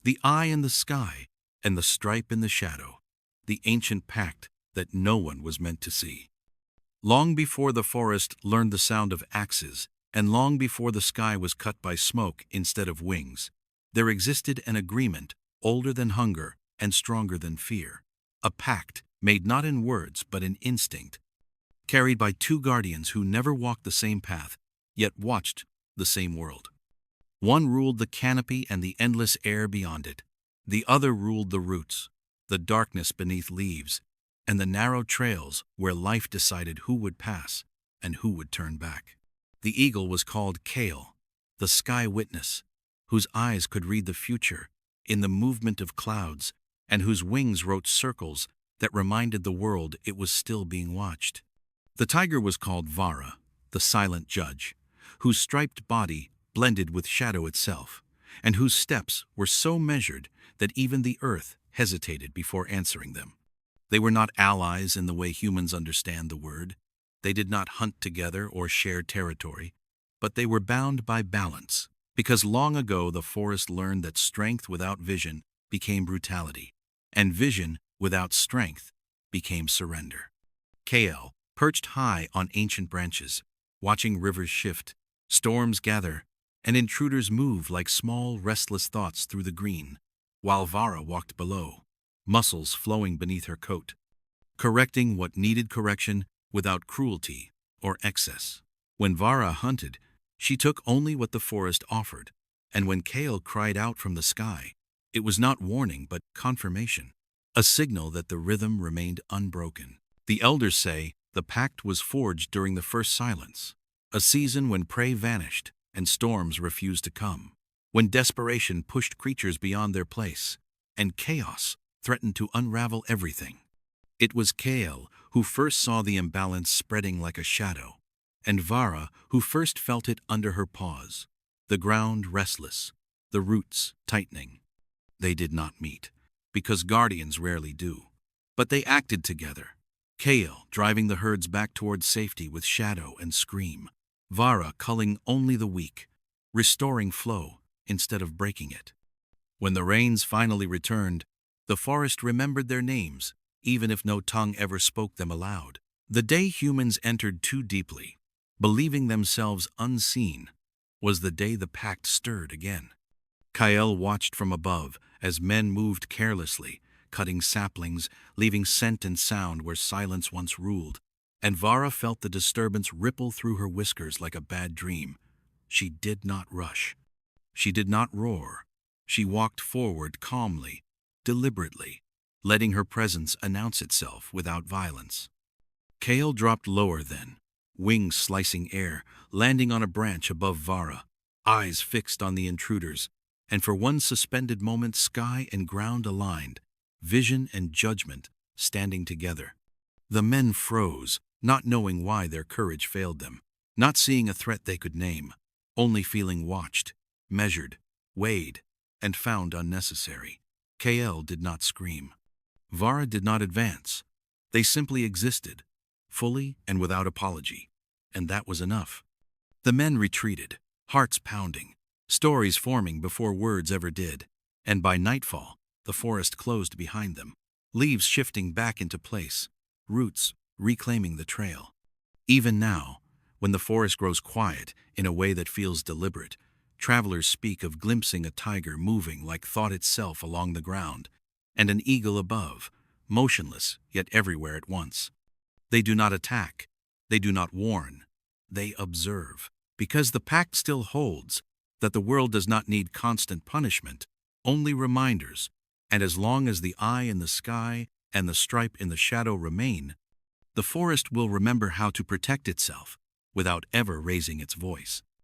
The eye in the sky and the stripe in the shadow, the ancient pact that no one was meant to see. Long before the forest learned the sound of axes, and long before the sky was cut by smoke instead of wings, there existed an agreement older than hunger and stronger than fear. A pact made not in words but in instinct, carried by two guardians who never walked the same path, yet watched the same world. One ruled the canopy and the endless air beyond it. The other ruled the roots, the darkness beneath leaves, and the narrow trails where life decided who would pass and who would turn back. The eagle was called Kale, the sky witness, whose eyes could read the future in the movement of clouds, and whose wings wrote circles that reminded the world it was still being watched. The tiger was called Vara, the silent judge, whose striped body blended with shadow itself, and whose steps were so measured that even the earth hesitated before answering them. They were not allies in the way humans understand the word. They did not hunt together or share territory, but they were bound by balance, because long ago the forest learned that strength without vision became brutality, and vision without strength became surrender. Kael perched high on ancient branches, watching rivers shift, storms gather, and intruders move like small, restless thoughts through the green, while Vara walked below, muscles flowing beneath her coat, correcting what needed correction without cruelty or excess. When Vara hunted, she took only what the forest offered, and when Kael cried out from the sky, it was not warning but confirmation, a signal that the rhythm remained unbroken. The elders say the pact was forged during the first silence, a season when prey vanished and storms refused to come, when desperation pushed creatures beyond their place, and chaos threatened to unravel everything. It was Kael who first saw the imbalance spreading like a shadow, and Vara who first felt it under her paws, the ground restless, the roots tightening. They did not meet, because guardians rarely do, but they acted together. Kael driving the herds back towards safety with shadow and scream, Vara culling only the weak, restoring flow instead of breaking it. When the rains finally returned, the forest remembered their names, even if no tongue ever spoke them aloud. The day humans entered too deeply, believing themselves unseen, was the day the pact stirred again. Kael watched from above as men moved carelessly, cutting saplings, leaving scent and sound where silence once ruled, and Vara felt the disturbance ripple through her whiskers like a bad dream. She did not rush. She did not roar. She walked forward calmly, deliberately, letting her presence announce itself without violence. Kael dropped lower then, wings slicing air, landing on a branch above Vara, eyes fixed on the intruders, and for one suspended moment sky and ground aligned, vision and judgment standing together. The men froze, not knowing why their courage failed them, not seeing a threat they could name, only feeling watched, measured, weighed, and found unnecessary. Kael did not scream. Vara did not advance. They simply existed, fully and without apology, and that was enough. The men retreated, hearts pounding, stories forming before words ever did, and by nightfall, the forest closed behind them, leaves shifting back into place, roots reclaiming the trail. Even now, when the forest grows quiet in a way that feels deliberate, travelers speak of glimpsing a tiger moving like thought itself along the ground, and an eagle above, motionless yet everywhere at once. They do not attack, they do not warn, they observe, because the pact still holds that the world does not need constant punishment, only reminders, and as long as the eye in the sky and the stripe in the shadow remain, the forest will remember how to protect itself without ever raising its voice.